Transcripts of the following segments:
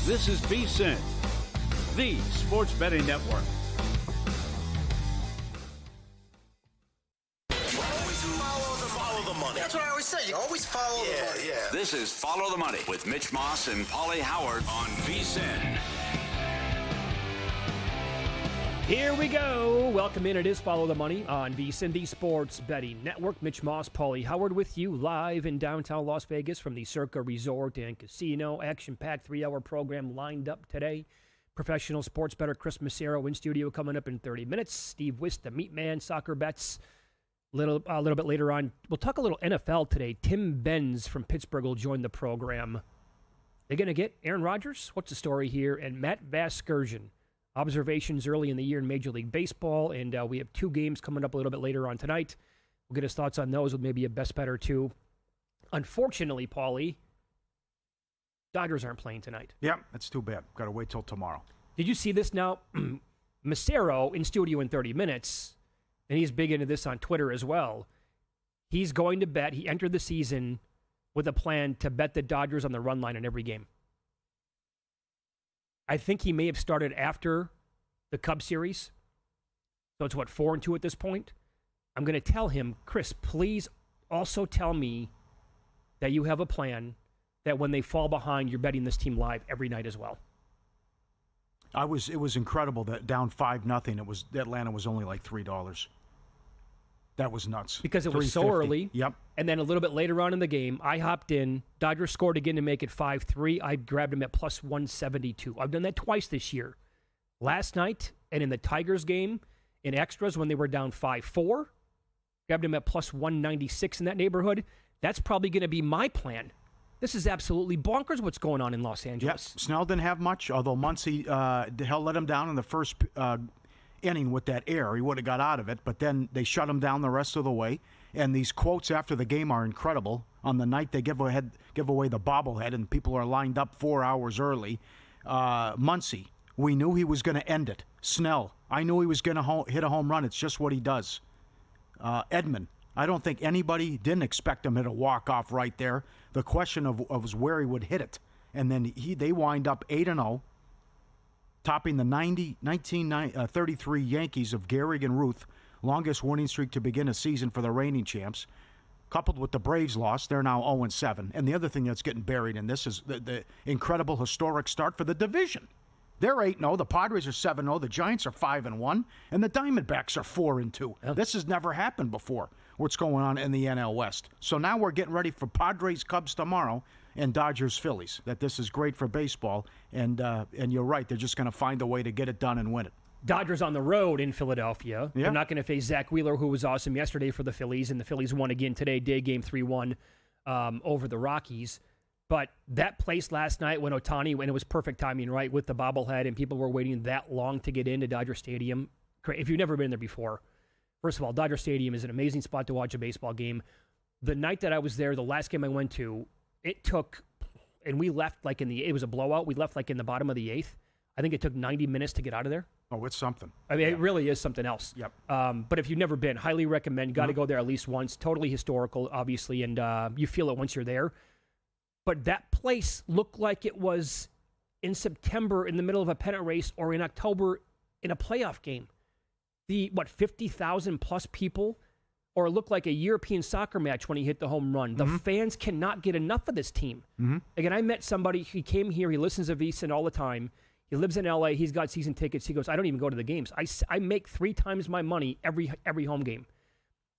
This is VSiN, the sports betting network. Follow the money. That's what I always say. You always follow the money. Yeah. This is Follow the Money with Mitch Moss and Pauly Howard on VSiN. Here we go. Welcome in. It is Follow the Money on VSiN, the sports betting network. Mitch Moss, Pauly Howard with you live in downtown Las Vegas from the Circa Resort and Casino. Action-packed 3-hour program lined up today. Professional sports bettor Chris Massero in studio coming up in 30 minutes. Steve Wist, the Meat Man, soccer bets. A little bit later on, we'll talk a little NFL today. Tim Benz from Pittsburgh will join the program. They're going to get Aaron Rodgers? What's the story here? And Matt Vasgersian. Observations early in the year in Major League Baseball, and we have two games coming up a little bit later on tonight. We'll get his thoughts on those with maybe a best bet or two. Unfortunately, Pauly, Dodgers aren't playing tonight. Yeah, that's too bad. Got to wait till tomorrow. Did you see this now? Massero in studio in 30 minutes, and he's big into this on Twitter as well. He's going to bet. He entered the season with a plan to bet the Dodgers on the run line in every game. I think he may have started after the Cubs series. So it's 4-2 at this point. I'm going to tell him, Chris, please also tell me that you have a plan that when they fall behind, you're betting this team live every night as well. It was incredible that down 5-0, Atlanta was only like $3. That was nuts. Because it was so early. Yep. And then a little bit later on in the game, I hopped in. Dodgers scored again to make it 5-3. I grabbed him at plus 172. I've done that twice this year. Last night and in the Tigers game in extras when they were down 5-4. Grabbed him at plus 196 in that neighborhood. That's probably going to be my plan. This is absolutely bonkers what's going on in Los Angeles. Yep. Snell didn't have much, although Muncy let him down in the first inning with that air. He would have got out of it, but then they shut him down the rest of the way. And these quotes after the game are incredible. On the night they give away the bobblehead and people are lined up 4 hours early. Muncy, we knew he was going to end it. Snell, I knew he was going to hit a home run. It's just what he does. Edman, I don't think anybody didn't expect him to hit a walk-off right there. The question was where he would hit it. And then they wind up 8-0. Topping the 1933 Yankees of Gehrig and Ruth, longest winning streak to begin a season for the reigning champs. Coupled with the Braves loss, they're now 0-7. And the other thing that's getting buried in this is the incredible historic start for the division. They're 8-0, the Padres are 7-0, the Giants are 5-1, and the Diamondbacks are 4-2. Yeah. This has never happened before, what's going on in the NL West. So now we're getting ready for Padres Cubs tomorrow and Dodgers Phillies. That this is great for baseball, and you're right, they're just going to find a way to get it done and win it. Dodgers on the road in Philadelphia. Yeah. They're not going to face Zach Wheeler, who was awesome yesterday for the Phillies, and the Phillies won again today, day game 3-1 over the Rockies. But that place last night when Ohtani, when it was perfect timing, right, with the bobblehead, and people were waiting that long to get into Dodger Stadium. If you've never been there before, first of all, Dodger Stadium is an amazing spot to watch a baseball game. The night that I was there, the last game I went to, it took, and we left it was a blowout. We left in the bottom of the 8th. I think it took 90 minutes to get out of there. Oh, it's something. I mean, It really is something else. Yep. But if you've never been, highly recommend. Got to go there at least once. Totally historical, obviously, and you feel it once you're there. But that place looked like it was in September in the middle of a pennant race or in October in a playoff game. 50,000 plus people, or it looked like a European soccer match when he hit the home run. The fans cannot get enough of this team. Mm-hmm. Again, I met somebody, he came here, he listens to VSiN all the time. He lives in LA, he's got season tickets. He goes, I don't even go to the games. I make 3 times my money every home game.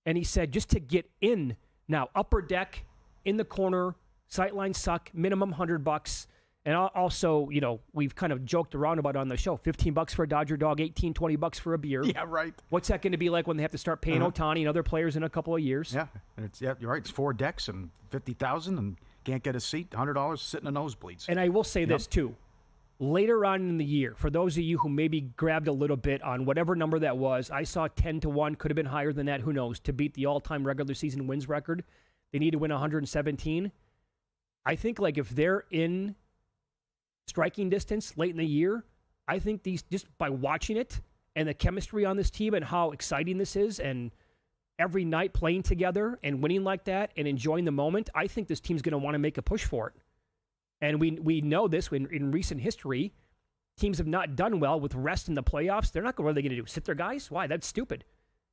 And he said, just to get in now, upper deck, in the corner, sightlines suck, minimum $100. And also, we've kind of joked around about it on the show. $15 for a Dodger dog, $18, $20 for a beer. Yeah, right. What's that going to be like when they have to start paying Ohtani and other players in a couple of years? Yeah, and you're right. It's 4 decks and 50,000 and can't get a seat. $100 sitting in nosebleeds. And I will say this too. Later on in the year, for those of you who maybe grabbed a little bit on whatever number that was, I saw 10-1, could have been higher than that, who knows, to beat the all-time regular season wins record. They need to win 117. I think if they're in striking distance late in the year, I think these, just by watching it and the chemistry on this team and how exciting this is, and every night playing together and winning like that and enjoying the moment, I think this team's going to want to make a push for it. And we know this in recent history. Teams have not done well with rest in the playoffs. They're not really going to do sit their guys. Why? That's stupid.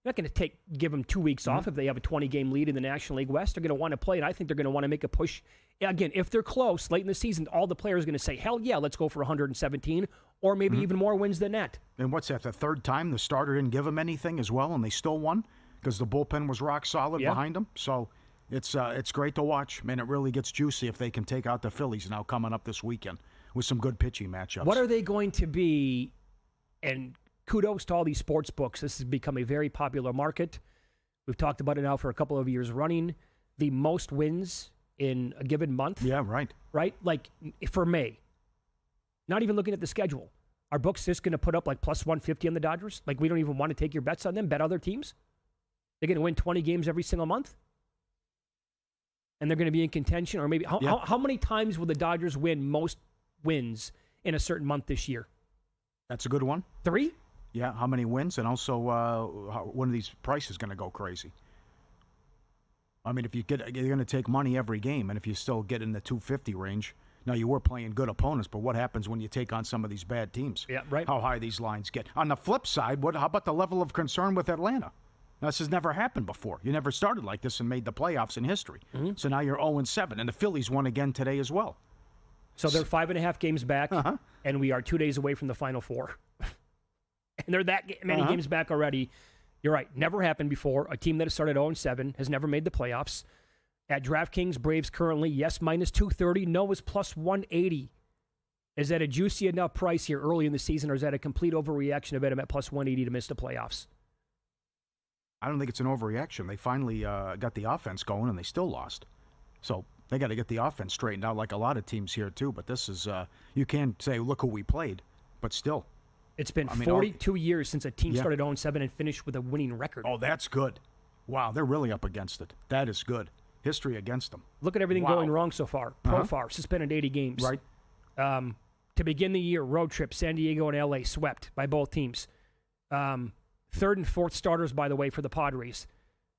They're not going to give them 2 weeks off if they have a 20-game lead in the National League West. They're going to want to play, and I think they're going to want to make a push. Again, if they're close late in the season, all the players are going to say, hell yeah, let's go for 117, or maybe even more wins than that. And what's that, the third time the starter didn't give them anything as well, and they still won because the bullpen was rock solid behind them. So it's great to watch. Man, it really gets juicy if they can take out the Phillies now coming up this weekend with some good pitching matchups. What are they going to be? And kudos to all these sports books. This has become a very popular market. We've talked about it now for a couple of years running. The most wins in a given month. Yeah, right. Right? Like for May. Not even looking at the schedule. Are books just going to put up like plus 150 on the Dodgers? Like we don't even want to take your bets on them, bet other teams? They're going to win 20 games every single month? And they're going to be in contention? Or maybe how many times will the Dodgers win most wins in a certain month this year? That's a good one. 3? Yeah, how many wins? And also, one of these prices going to go crazy. I mean, you're going to take money every game, and if you still get in the 250 range, now you were playing good opponents, but what happens when you take on some of these bad teams? Yeah, right. How high these lines get. On the flip side, how about the level of concern with Atlanta? Now, this has never happened before. You never started like this and made the playoffs in history. Mm-hmm. So now you're 0-7, and the Phillies won again today as well. So they're 5.5 games back, and we are 2 days away from the Final Four. And they're that many games back already. You're right. Never happened before. A team that has started 0-7 has never made the playoffs. At DraftKings, Braves currently, yes, minus 230. No is plus 180. Is that a juicy enough price here early in the season, or is that a complete overreaction to bet them at plus 180 to miss the playoffs? I don't think it's an overreaction. They finally got the offense going, and they still lost. So they got to get the offense straightened out like a lot of teams here, too. But this is, you can't say, look who we played, but still. It's been 42 years since a team started 0-7 and finished with a winning record. Oh, that's good. Wow, they're really up against it. That is good. History against them. Look at everything going wrong so far. Profar, suspended 80 games. Right. To begin the year, road trip, San Diego and L.A. swept by both teams. Third and fourth starters, by the way, for the Padres.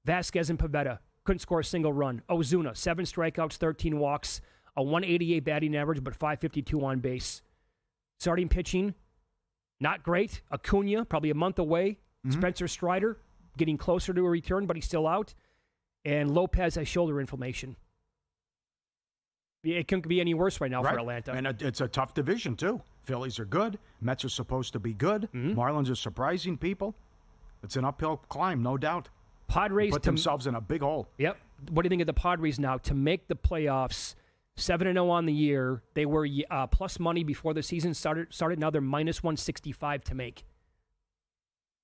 Vasquez and Pivetta couldn't score a single run. Ozuna, 7 strikeouts, 13 walks, a 188 batting average, but 552 on base. Starting pitching, not great. Acuna, probably a month away. Mm-hmm. Spencer Strider, getting closer to a return, but he's still out. And Lopez has shoulder inflammation. It couldn't be any worse right now for Atlanta. And it's a tough division, too. Phillies are good. Mets are supposed to be good. Mm-hmm. Marlins are surprising people. It's an uphill climb, no doubt. Padres put themselves in a big hole. Yep. What do you think of the Padres now? To make the playoffs, 7-0 on the year. They were plus money before the season started. Now they're minus 165 to make.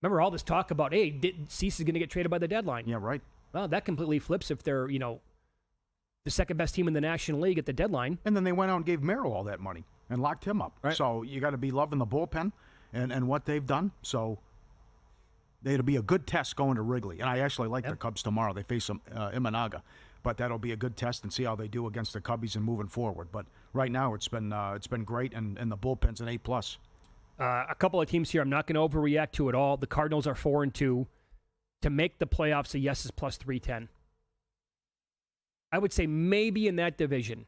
Remember all this talk about, hey, Cease is going to get traded by the deadline. Yeah, right. Well, that completely flips if they're, the second best team in the National League at the deadline. And then they went out and gave Merrill all that money and locked him up. Right. So you got to be loving the bullpen and what they've done. So it'll be a good test going to Wrigley. And I actually like the Cubs tomorrow. They face Imanaga. But that'll be a good test and see how they do against the Cubbies and moving forward. But right now it's been great, and the bullpen's an A+. A couple of teams here I'm not going to overreact to at all. The Cardinals are 4-2. To make the playoffs, a yes is plus 310. I would say maybe in that division.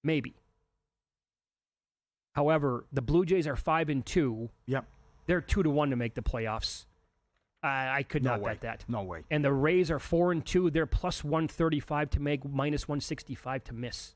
Maybe. However, the Blue Jays are 5-2. Yep. They're 2-1 to make the playoffs. I could not bet that. No way. And the Rays are 4-2. They're plus 135 to make, minus 165 to miss.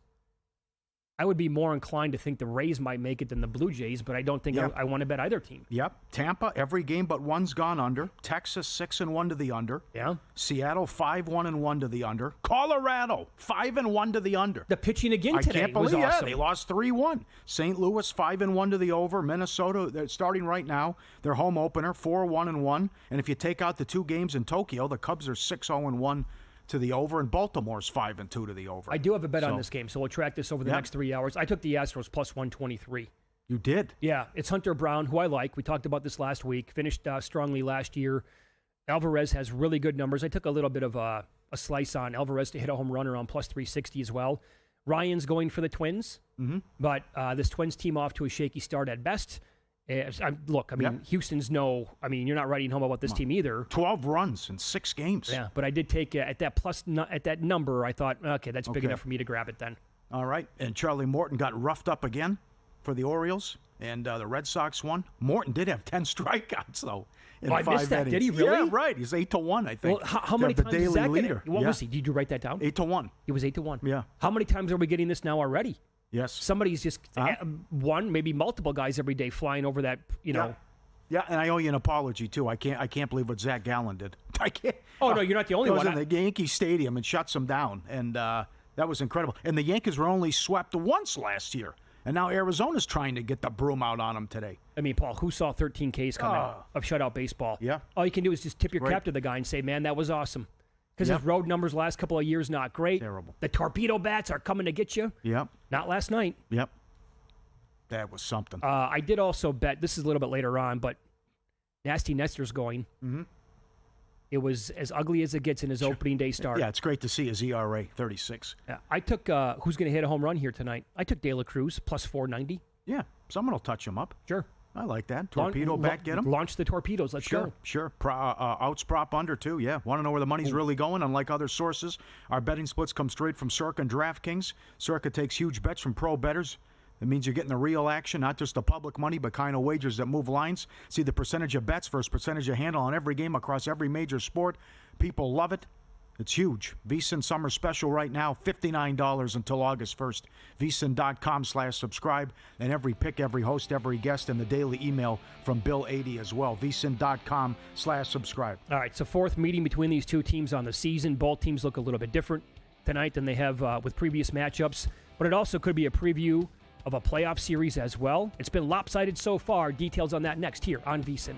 I would be more inclined to think the Rays might make it than the Blue Jays, but I don't think I want to bet either team. Yep. Tampa, every game but one's gone under. Texas, 6-1 to the under. Yeah. Seattle, 5-1-1 to the under. Colorado, 5-1 to the under. The pitching again today can't believe, was awesome. They lost 3-1. St. Louis, 5-1 to the over. Minnesota, they're starting right now. Their home opener, 4-1-1. And if you take out the 2 games in Tokyo, the Cubs are 6-0-1 to the over, and Baltimore's 5-2 to the over. I do have a bet on this game, so we'll track this over the next 3 hours. I took the Astros plus 123. You did? Yeah, it's Hunter Brown, who I like. We talked about this last week. Finished strongly last year. Alvarez has really good numbers. I took a little bit of a slice on Alvarez to hit a home run around plus 360 as well. Ryan's going for the Twins, but this Twins team off to a shaky start at best. Houston's you're not writing home about this team either. 12 runs in 6 games. Yeah, but I did take at that number. I thought, okay, that's big enough for me to grab it then. All right. And Charlie Morton got roughed up again for the Orioles, and the Red Sox won. Morton did have 10 strikeouts, though, in I 5 missed that. innings. Did he really? Yeah, right. He's 8-1, I think. Well, how many the times daily is that leader. What was he? Did you write that down? 8-1. It was 8-1. Yeah. How many times are we getting this now already? Yes. Somebody's just one, maybe multiple guys every day flying over that, know. Yeah, and I owe you an apology too. I can't believe what Zach Gallen did. I can't. Oh no, you're not the only goes one. in the Yankee Stadium and shuts them down, and that was incredible. And the Yankees were only swept once last year, and now Arizona's trying to get the broom out on them today. I mean, Paul, who saw 13 Ks come out of shutout baseball? Yeah. All you can do is just tip your cap to the guy and say, "Man, that was awesome." Because his road numbers last couple of years not great. Terrible. The torpedo bats are coming to get you. Yep. Not last night. Yep. That was something. I did also bet. This is a little bit later on, but Nasty Nestor's going. Mm-hmm. It was as ugly as it gets in his opening day start. Yeah, it's great to see his ERA 36. Yeah, I took who's going to hit a home run here tonight. I took De La Cruz plus 490. Yeah, someone will touch him up. Sure. I like that. Torpedo bat, get him. Launch the torpedoes. Let's go. Sure. Outs prop under, too. Yeah. Want to know where the money's really going? Unlike other sources, our betting splits come straight from Circa and DraftKings. Circa takes huge bets from pro bettors. That means you're getting the real action, not just the public money, but kind of wagers that move lines. See the percentage of bets versus percentage of handle on every game across every major sport. People love it. It's huge. VSiN Summer Special right now, $59 until August 1st. VSiN.com/subscribe. And every pick, every host, every guest, and the daily email from Bill 80 as well. VSiN.com/subscribe. All right, so fourth meeting between these two teams on the season. Both teams look a little bit different tonight than they have with previous matchups. But it also could be a preview of a playoff series as well. It's been lopsided so far. Details on that next here on VSiN.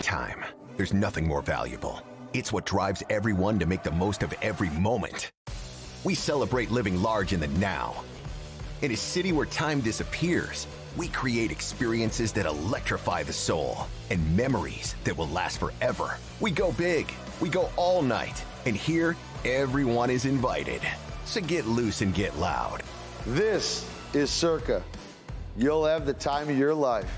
Time. There's nothing more valuable. It's what drives everyone to make the most of every moment. We celebrate living large in the now. In a city where time disappears, we create experiences that electrify the soul and memories that will last forever. We go big, we go all night, and here, everyone is invited. So get loose and get loud. This is Circa. You'll have the time of your life.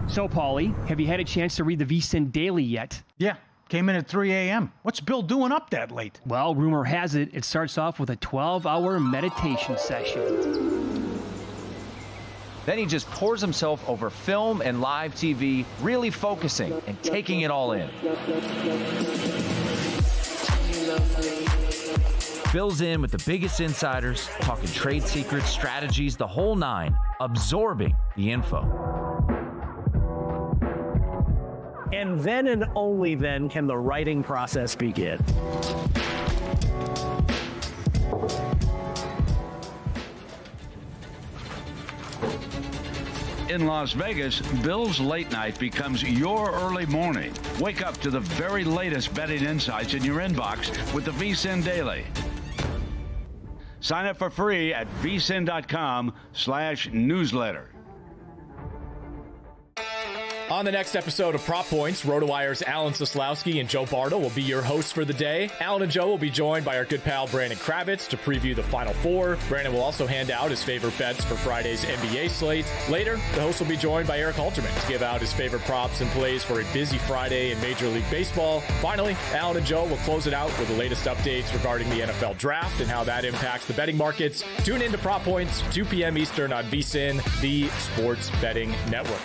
So, Pauly, have you had a chance to read the VSiN Daily yet? Yeah. Came in at 3 a.m. What's Bill doing up that late? Well, rumor has it, it starts off with a 12-hour meditation session. Then he just pours himself over film and live TV, really focusing and taking it all in. Bill's in with the biggest insiders, talking trade secrets, strategies, the whole nine, absorbing the info. And then and only then can the writing process begin. In Las Vegas, Bill's late night becomes your early morning. Wake up to the very latest betting insights in your inbox with the VSiN Daily. Sign up for free at vsin.com/newsletter. On the next episode of Prop Points, RotoWire's Alan Soslowski and Joe Bartle will be your hosts for the day. Alan and Joe will be joined by our good pal Brandon Kravitz to preview the Final Four. Brandon will also hand out his favorite bets for Friday's NBA slate. Later, the host will be joined by Eric Alterman to give out his favorite props and plays for a busy Friday in Major League Baseball. Finally, Alan and Joe will close it out with the latest updates regarding the NFL Draft and how that impacts the betting markets. Tune in to Prop Points, 2 p.m. Eastern on VSiN, the Sports Betting Network.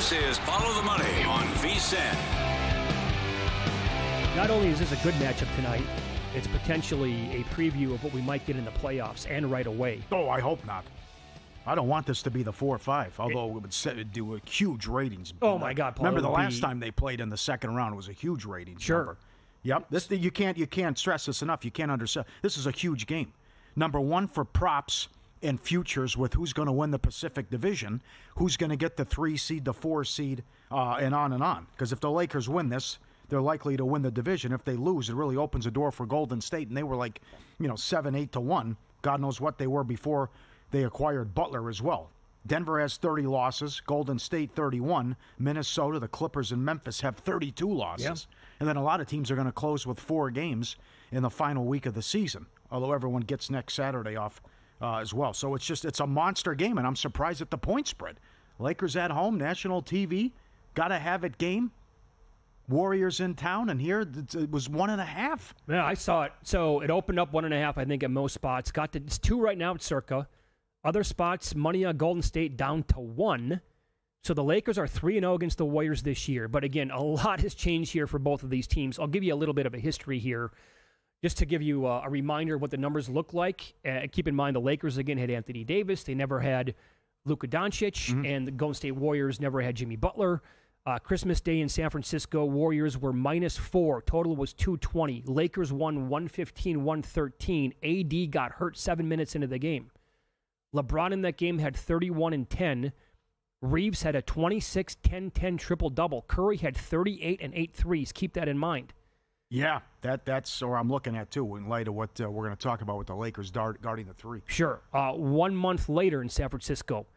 This is Follow the Money on VSiN. Not only is this a good matchup tonight, it's potentially a preview of what we might get in the playoffs, and right away. Oh, I hope not. I don't want this to be the 4-5, although it would do a huge ratings. Oh, my God, Paul. Remember the last time they played in the second round was a huge ratings number. Yep. You can't stress this enough. You can't understand. This is a huge game. Number one for props and futures with who's going to win the Pacific Division, who's going to get the 3 seed, the 4 seed, and on and on. Because if the Lakers win this, they're likely to win the division. If they lose, it really opens the door for Golden State, and they were 7-8-1. God knows what they were before they acquired Butler as well. Denver has 30 losses, Golden State 31, Minnesota, the Clippers, and Memphis have 32 losses. Yep. And then a lot of teams are going to close with 4 games in the final week of the season, although everyone gets next Saturday off as well. So it's a monster game, and I'm surprised at the point spread. Lakers at home, national TV, gotta have it game. Warriors in town, and here it was 1.5. Yeah, I saw it. So it opened up 1.5, I think, at most spots. It's 2 right now at Circa. Other spots, money on Golden State down to 1. So the Lakers are 3-0 against the Warriors this year. But again, a lot has changed here for both of these teams. I'll give you a little bit of a history here, just to give you a reminder of what the numbers look like. Keep in mind, the Lakers, again, had Anthony Davis. They never had Luka Doncic, and the Golden State Warriors never had Jimmy Butler. Christmas Day in San Francisco, Warriors were -4. Total was 220. Lakers won 115-113. AD got hurt 7 minutes into the game. LeBron in that game had 31 and 10. Reeves had a 26-10-10 triple-double. Curry had 38 and 8 threes. Keep that in mind. Yeah, that's what I'm looking at, too, in light of what we're going to talk about with the Lakers guarding the 3. Sure. 1 month later in San Francisco,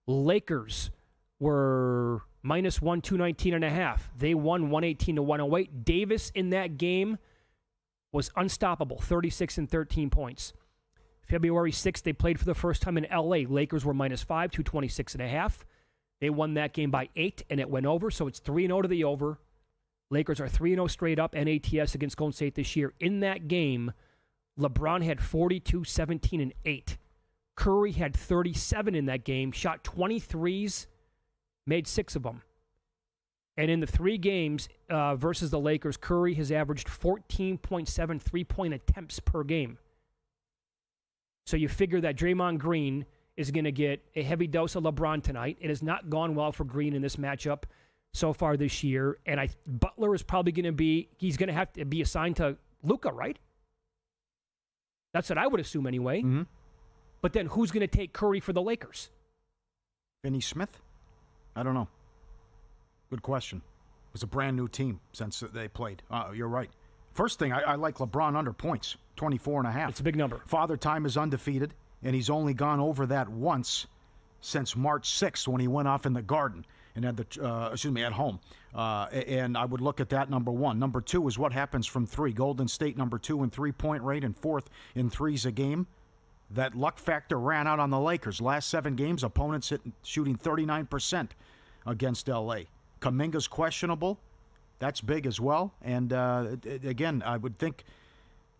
Lakers were -1, 219.5. They won 118-108. Davis in that game was unstoppable, 36 and 13 points. February 6th, they played for the first time in L.A. Lakers were -5, 226.5. They won that game by 8, and it went over, so it's 3-0 to the over. Lakers are 3-0 straight up NATS against Golden State this year. In that game, LeBron had 42, 17, and 8. Curry had 37 in that game, shot 23s, made 6 of them. And in the 3 games versus the Lakers, Curry has averaged 14.7 three-point attempts per game. So you figure that Draymond Green is going to get a heavy dose of LeBron tonight. It has not gone well for Green in this matchup so far this year. And Butler is probably going to he's going to have to be assigned to Luka, right? That's what I would assume anyway. Mm-hmm. But then who's going to take Curry for the Lakers? Finney Smith? I don't know. Good question. It was a brand new team since they played. You're right. First thing, I like LeBron under points, 24.5. It's a big number. Father Time is undefeated, and he's only gone over that once since March 6th when he went off in the Garden and had at home. And I would look at that, number one. Number 2 is what happens from 3. Golden State, number 2 in three-point rate and 4th in threes a game. That luck factor ran out on the Lakers. Last 7 games, opponents shooting 39% against L.A. Kuminga's questionable. That's big as well. And, again, I would think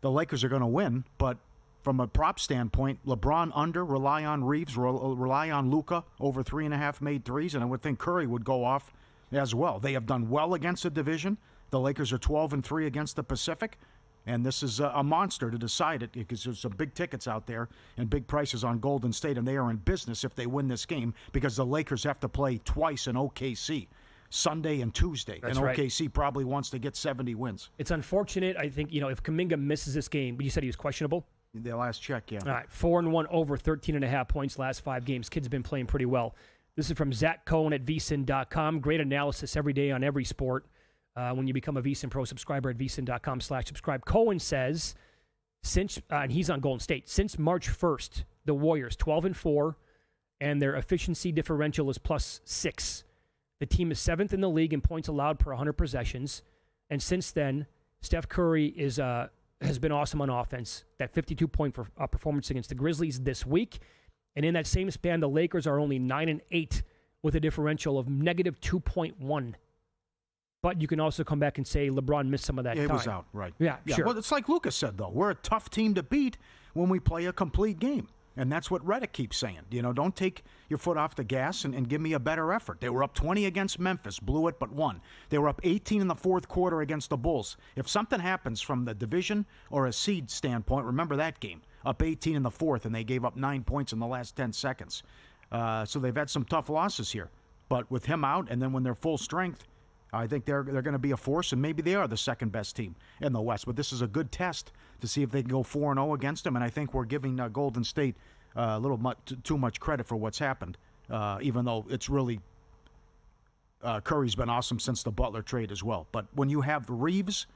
the Lakers are going to win. But from a prop standpoint, LeBron under, rely on Reeves, rely on Luka, over 3.5 made threes. And I would think Curry would go off as well. They have done well against the division. The Lakers are 12-3 against the Pacific. And this is a monster to decide it because there's some big tickets out there and big prices on Golden State, and they are in business if they win this game because the Lakers have to play twice in OKC, Sunday and Tuesday. That's and right. OKC probably wants to get 70 wins. It's unfortunate. I think, if Kuminga misses this game, but you said he was questionable? The last check, yeah. All right, 4-1 over 13.5 points last 5 games. Kid's been playing pretty well. This is from Zach Cohen at VSiN.com. Great analysis every day on every sport. When you become a VSiN Pro subscriber at VSiN.com/subscribe. Cohen says, and he's on Golden State, since March 1st, the Warriors 12-4, and their efficiency differential is +6. The team is 7th in the league in points allowed per 100 possessions. And since then, Steph Curry has been awesome on offense. That 52-point performance against the Grizzlies this week. And in that same span, the Lakers are only 9-8 with a differential of -2.1. But you can also come back and say LeBron missed some of that time. He was out, right. Yeah, sure. Well, it's like Lucas said, though. We're a tough team to beat when we play a complete game. And that's what Reddick keeps saying. Don't take your foot off the gas and give me a better effort. They were up 20 against Memphis, blew it, but won. They were up 18 in the fourth quarter against the Bulls. If something happens from the division or a seed standpoint, remember that game. Up 18 in the fourth, and they gave up 9 points in the last 10 seconds. So they've had some tough losses here. But with him out, and then when they're full strength, I think they're going to be a force, and maybe they are the second-best team in the West. But this is a good test to see if they can go 4-0 against them, and I think we're giving Golden State a little too much credit for what's happened, even though it's really Curry's been awesome since the Butler trade as well. But when you have Reeves,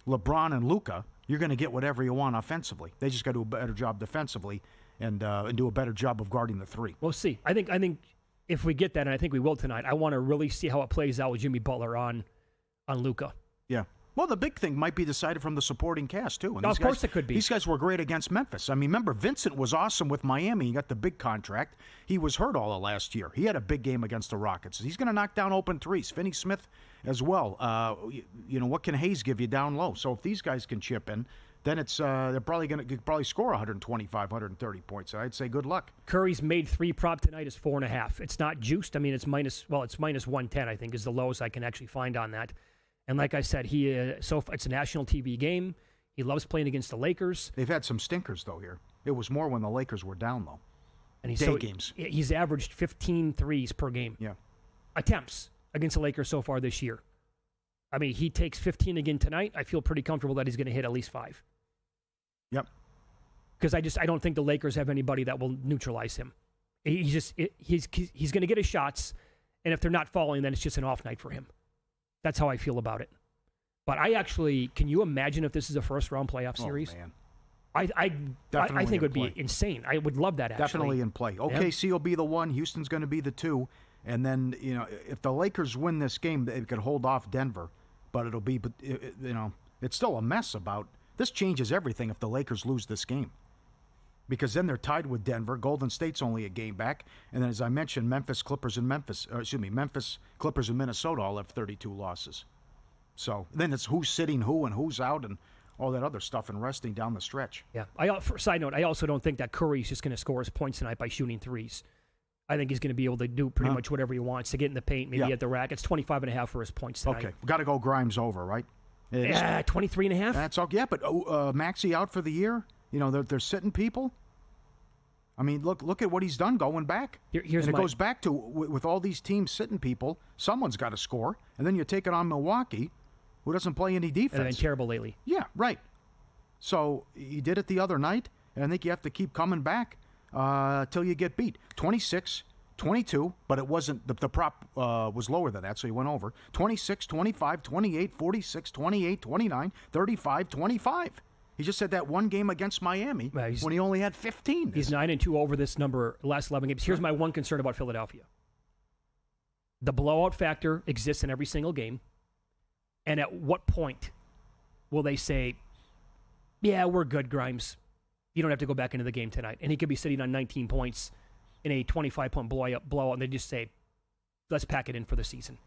LeBron, and Luka, you're going to get whatever you want offensively. They just got to do a better job defensively and do a better job of guarding the three. We'll see. I think if we get that, and I think we will tonight, I want to really see how it plays out with Jimmy Butler on Luka. Yeah. Well, the big thing might be decided from the supporting cast, too. And of course it could be. These guys were great against Memphis. I mean, remember, Vincent was awesome with Miami. He got the big contract. He was hurt all of last year. He had a big game against the Rockets. He's going to knock down open threes. Finney-Smith as well. What can Hayes give you down low? So if these guys can chip in, then it's they're probably going to score 125, 130 points. I'd say good luck. Curry's made three prop tonight is 4.5. It's not juiced. I mean, it's minus 110, I think, is the lowest I can actually find on that. And like I said, it's a national TV game. He loves playing against the Lakers. They've had some stinkers, though, here. It was more when the Lakers were down, though. And games. He's averaged 15 threes per game. Yeah. Attempts against the Lakers so far this year. I mean, he takes 15 again tonight. I feel pretty comfortable that he's going to hit at least 5. Yep. Because I don't think the Lakers have anybody that will neutralize him. He's going to get his shots, and if they're not falling, then it's just an off night for him. That's how I feel about it. But can you imagine if this is a first-round playoff series? Oh, man. I think it would be insane. I would love that, actually. Definitely in play. OKC will be the 1. Houston's going to be the 2. And then, if the Lakers win this game, they could hold off Denver. But it'll be, it's still a mess about. This changes everything if the Lakers lose this game. Because then they're tied with Denver. Golden State's only a game back. And then, as I mentioned, Memphis, Clippers, and Minnesota all have 32 losses. So then it's who's sitting who and who's out and all that other stuff and resting down the stretch. Yeah. Side note, I also don't think that Curry's just going to score his points tonight by shooting threes. I think he's going to be able to do pretty much whatever he wants to get in the paint, maybe at the rack. It's 25.5 for his points tonight. Okay. Got to go Grimes over, right? 23.5? That's all. Yeah, but Maxey out for the year? They're sitting people. I mean, look at what he's done going back. It goes back to, with all these teams sitting people, someone's got to score. And then you take it on Milwaukee, who doesn't play any defense. And been terrible lately. Yeah, right. So he did it the other night, and I think you have to keep coming back till you get beat. 26, 22, but it wasn't, the prop was lower than that, so he went over. 26, 25, 28, 46, 28, 29, 35, 25. He just had that one game against Miami when he only had 15. He's 9-2 over this number last 11 games. Here's my one concern about Philadelphia. The blowout factor exists in every single game. And at what point will they say, yeah, we're good, Grimes. You don't have to go back into the game tonight. And he could be sitting on 19 points in a 25-point blowout, and they just say, let's pack it in for the season.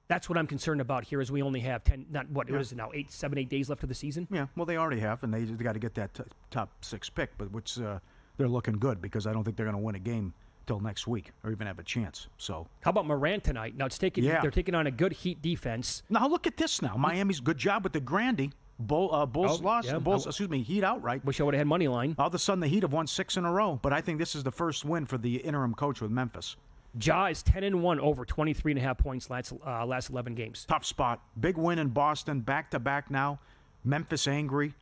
That's what I'm concerned about here is we only have 7, 8 days left of the season? Yeah, well, they already have, and they got to get that top 6 pick, but which they're looking good because I don't think they're going to win a game till next week or even have a chance. So how about Morant tonight? Now they're taking on a good Heat defense. Now look at this now. Miami's good job with the Grandy. Bulls lost. Yeah. Heat outright. Wish I would have had money line. All of a sudden, the Heat have won 6 in a row, but I think this is the first win for the interim coach with Memphis. Ja is 10-1 over 23.5 points last 11 games. Tough spot. Big win in Boston, back-to-back now. Memphis angry.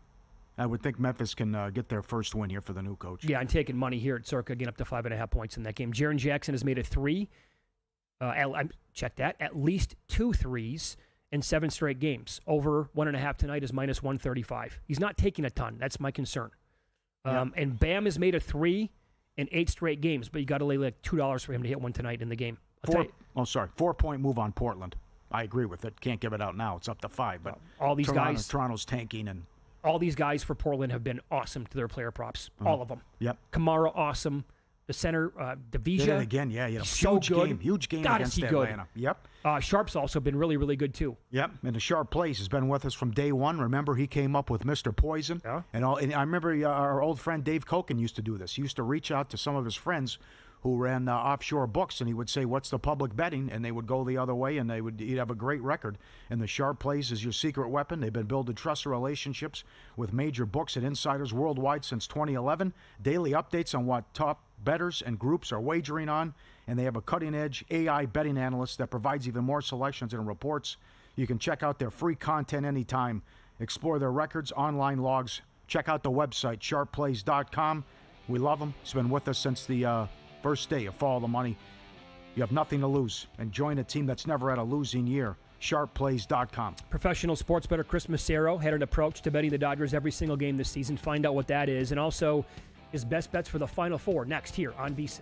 I would think Memphis can get their first win here for the new coach. Yeah, I'm taking money here at Circa, getting up to 5.5 points in that game. Jaren Jackson has made a 3. Check that. At least 2 threes in 7 straight games. Over 1.5 tonight is minus 135. He's not taking a ton. That's my concern. And Bam has made a 3 in 8 straight games, but you got to lay like $2 for him to hit one tonight in the game. 4-point move on Portland. I agree with it. Can't give it out now. It's up to 5. But all these guys, Toronto's tanking, and all these guys for Portland have been awesome to their player props. All of them. Yep. Kamara awesome. the center, Divija. Did it again, yeah. So good. Huge game God, against is he Atlanta. Good. Yep. Sharp's also been really, really good, too. Yep, and the Sharp Place has been with us from day one. Remember, he came up with Mr. Poison. Yeah. And I remember our old friend Dave Koken used to do this. He used to reach out to some of his friends who ran offshore books, and he would say, what's the public betting? And they would go the other way, and he'd have a great record. And the Sharp Plays is your secret weapon. They've been building trusted relationships with major books and insiders worldwide since 2011. Daily updates on what top bettors and groups are wagering on, and they have a cutting-edge AI betting analyst that provides even more selections and reports. You can check out their free content anytime. Explore their records, online logs. Check out the website, sharpplays.com. We love him. He's been with us since the first day of Follow the Money. You have nothing to lose, and join a team that's never had a losing year. Sharpplays.com. Professional sports bettor Chris Massero had an approach to betting the Dodgers every single game this season. Find out what that is, and also his best bets for the Final Four next here on VSiN.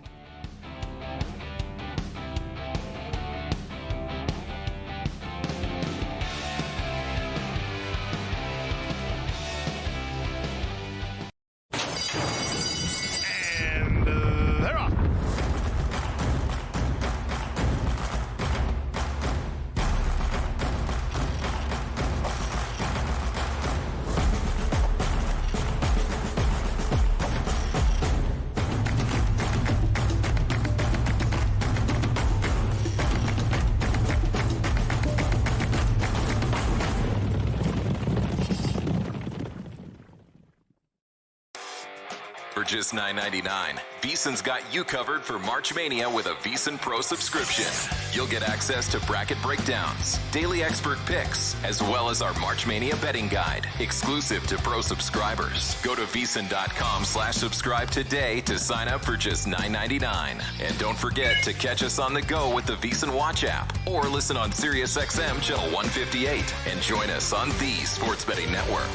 Just $9.99. VSiN's got you covered for March Mania with a VSiN Pro subscription. You'll get access to bracket breakdowns, daily expert picks, as well as our March Mania betting guide, exclusive to Pro subscribers. Go to VSiN.com/subscribe today to sign up for just $9.99. And don't forget to catch us on the go with the VSiN Watch app, or listen on SiriusXM Channel 158 and join us on the Sports Betting Network.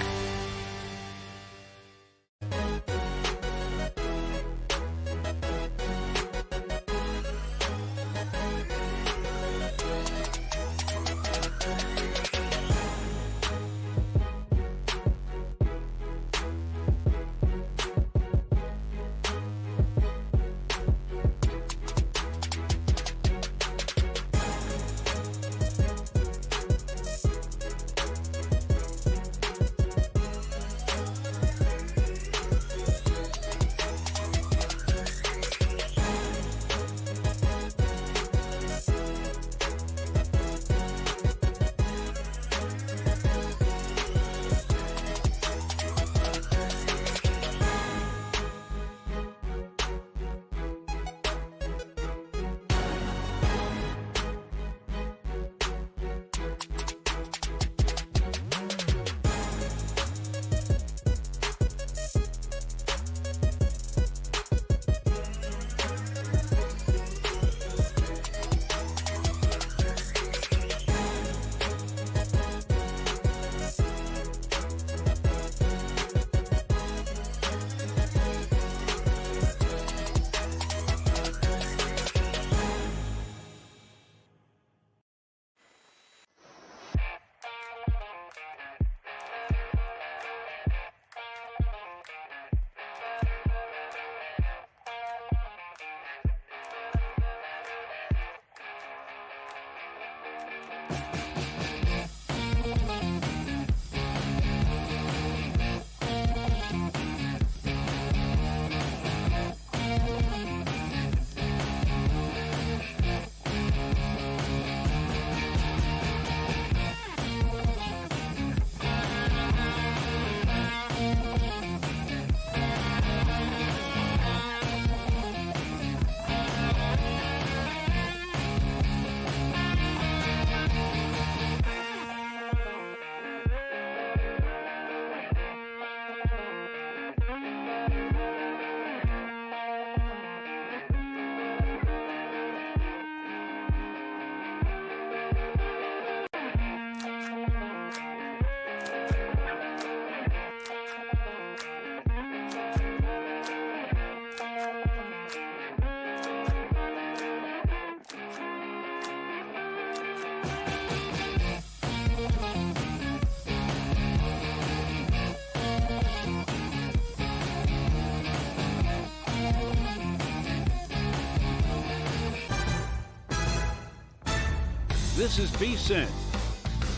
This is VSiN,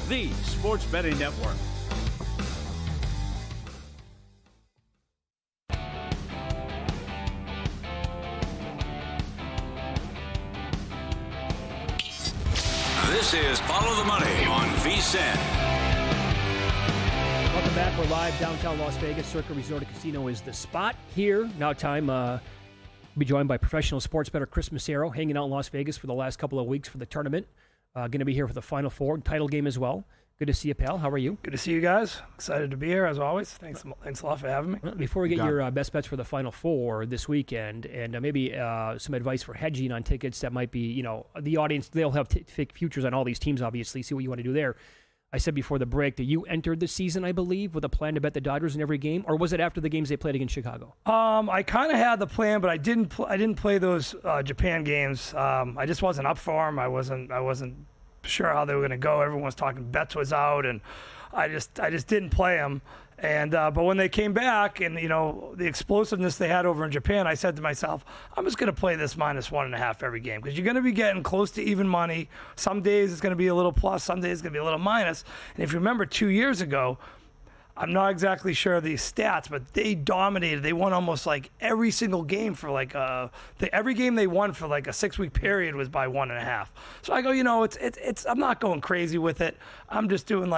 the sports betting network. This is Follow the Money on VSiN. Welcome back. We're live downtown Las Vegas. Circa Resort and Casino is the spot here. Now time be joined by professional sports bettor Chris Massaro, hanging out in Las Vegas for the last couple of weeks for the tournament. Going to be here for the Final Four title game as well. Good to see you, pal. How are you? Good to see you guys. Excited to be here, as always. Thanks a lot for having me. Well, before we get your best bets for the Final Four this weekend, and maybe some advice for hedging on tickets that might be, the audience, they'll have fake futures on all these teams, obviously. See what you want to do there. I said before the break that you entered the season, I believe, with a plan to bet the Dodgers in every game, or was it after the games they played against Chicago? I kind of had the plan, but I didn't play those Japan games. I just wasn't up for them. I wasn't sure how they were going to go. Everyone was talking Betts was out, and I just didn't play them. And but when they came back, and the explosiveness they had over in Japan, I said to myself, I'm just going to play this -1.5 every game, because you're going to be getting close to even money. Some days it's going to be a little plus, some days it's going to be a little minus. And if you remember 2 years ago, I'm not exactly sure of these stats, but they dominated. They won almost like every single game for every game they won for like a 6-week period was by 1.5. So I go, it's I'm not going crazy with it. I'm just doing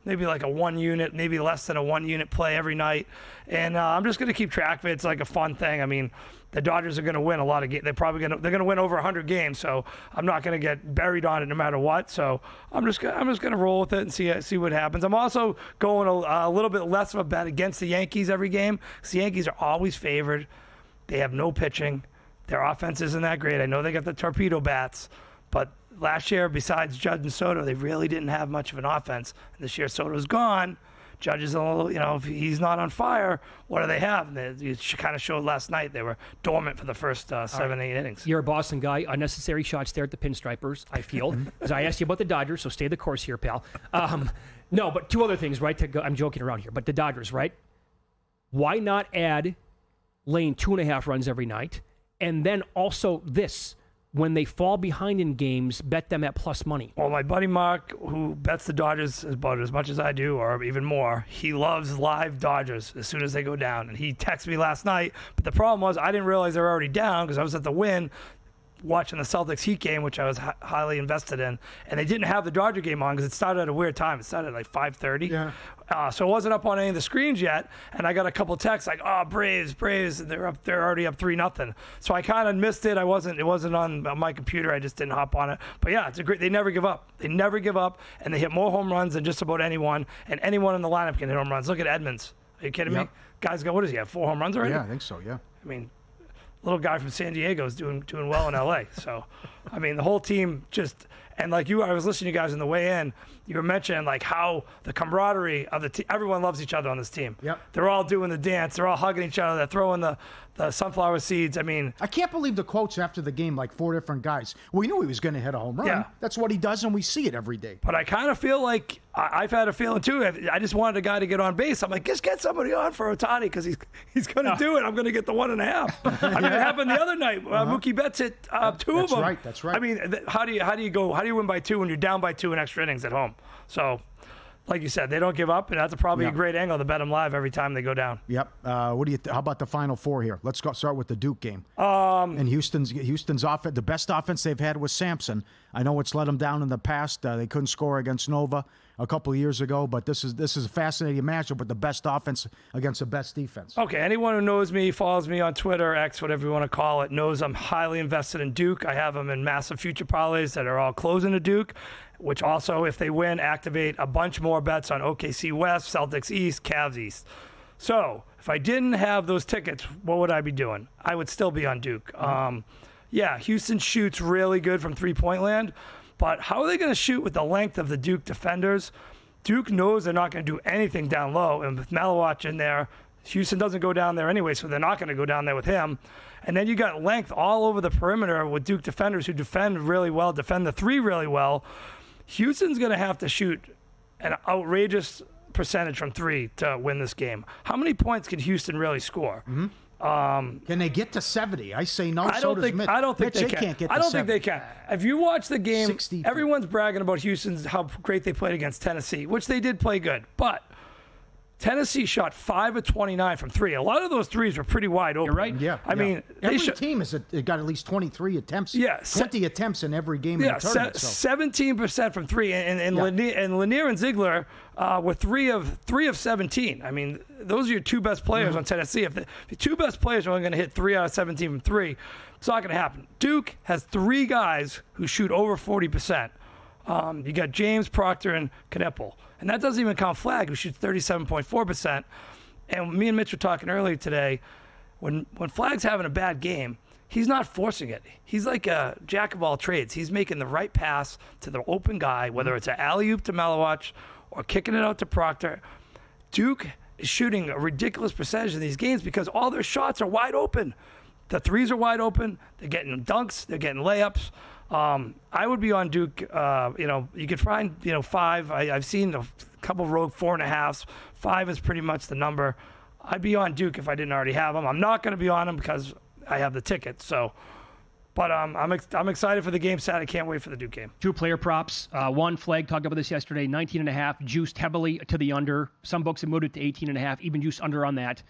maybe like a 1 unit, maybe less than a 1 unit play every night, and I'm just going to keep track of it. It's like a fun thing. I mean, the Dodgers are going to win a lot of games. They're going to win over 100 games. So I'm not going to get buried on it no matter what. So I'm just going to roll with it and see what happens. I'm also going a little bit less of a bet against the Yankees every game, because the Yankees are always favored. They have no pitching. Their offense isn't that great. I know they got the torpedo bats, but last year, besides Judge and Soto, they really didn't have much of an offense. And this year, Soto's gone. Judge is a little, if he's not on fire, what do they have? You kind of showed last night they were dormant for the first 7-8 innings. You're a Boston guy. Unnecessary shots there at the Pinstripers, I feel. Because I asked you about the Dodgers, so stay the course here, pal. No, but two other things, right? I'm joking around here. But the Dodgers, right? Why not add Lane 2.5 runs every night? And then also this. When they fall behind in games, bet them at plus money. Well, my buddy Mark, who bets the Dodgers about as much as I do, or even more, he loves live Dodgers as soon as they go down. And he texted me last night, but the problem was I didn't realize they were already down because I was at the Wynn watching the Celtics Heat game, which I was highly invested in, and they didn't have the Dodger game on because it started at a weird time. It started at like 5:30. Yeah. So it wasn't up on any of the screens yet, and I got a couple texts like, "Oh, Braves, they're already up 3-0." So I kind of missed it. It wasn't on my computer. I just didn't hop on it. But yeah, it's a great. They never give up. They never give up, and they hit more home runs than just about anyone. And anyone in the lineup can hit home runs. Look at Edmonds. Are you kidding me? Guy's got, what does he have? 4 home runs already? Yeah, I think so. Yeah. I mean, little guy from San Diego is doing well in LA. So, I mean, the whole team just, and like I was listening to you guys on the way in, you were mentioning like how the camaraderie of the team, everyone loves each other on this team. Yep. They're all doing the dance. They're all hugging each other. They're throwing the sunflower seeds. I mean, I can't believe the quotes after the game, like 4 different guys. We knew he was going to hit a home run. Yeah. That's what he does, and we see it every day. But I kind of feel like I've had a feeling too. I just wanted a guy to get on base. I'm like, just get somebody on for Ohtani because he's going to do it. I'm going to get the 1.5. I mean, it happened the other night. Mookie Betts hit 2 of them. That's right. I mean, how do you win by 2 when you're down by 2 in extra innings at home? So, like you said, they don't give up, and that's probably a great angle to bet them live every time they go down. Yep. How about the Final Four here? Let's start with the Duke game. And Houston's offense, the best offense they've had was Sampson. I know it's let them down in the past. They couldn't score against Nova a couple of years ago, but this is a fascinating matchup with the best offense against the best defense. Okay, anyone who knows me, follows me on Twitter, X, whatever you want to call it, knows I'm highly invested in Duke. I have them in massive future parlays that are all closing to Duke, which also, if they win, activate a bunch more bets on OKC West, Celtics East, Cavs East. So if I didn't have those tickets, what would I be doing? I would still be on Duke. Yeah, Houston shoots really good from three-point land, but how are they going to shoot with the length of the Duke defenders? Duke knows they're not going to do anything down low, and with Malawach in there, Houston doesn't go down there anyway, so they're not going to go down there with him. And then you got length all over the perimeter with Duke defenders who defend really well, defend the three really well. Houston's going to have to shoot an outrageous percentage from three to win this game. How many points can Houston really score? Can they get to 70? I say no. I don't think Mitch. I don't think Mitch, they can. Can't get I to don't 70. think they can. If you watch the game, 60. everyone's bragging about Houston's how great they played against Tennessee, which they did play good, but Tennessee shot 5 of 29 from 3. A lot of those threes were pretty wide open. You're right. Yeah. I mean, every team has got at least 23 attempts. Yeah, 20 attempts in every game in the tournament. 17% from 3, and Lanier and Ziegler were 3 of 17. I mean, those are your two best players on Tennessee. If the two best players are only going to hit 3 out of 17 from 3, it's not going to happen. Duke has 3 guys who shoot over 40%. You got James, Proctor, and Kneppel. And that doesn't even count Flagg, who shoots 37.4%. And me and Mitch were talking earlier today, when Flagg's having a bad game, he's not forcing it. He's like a jack of all trades. He's making the right pass to the open guy, whether it's an alley-oop to Malawach or kicking it out to Proctor. Duke is shooting a ridiculous percentage in these games because all their shots are wide open. The threes are wide open. They're getting dunks. They're getting layups. I would be on Duke. You could find 5. I've seen a couple rogue 4.5s. 5 is pretty much the number. I'd be on Duke if I didn't already have them. I'm not going to be on them because I have the ticket. So, but I'm excited for the game Saturday. I can't wait for the Duke game. 2 player props. One, Flagg talked about this yesterday. 19.5, juiced heavily to the under. Some books have moved it to 18.5, even juiced under on that.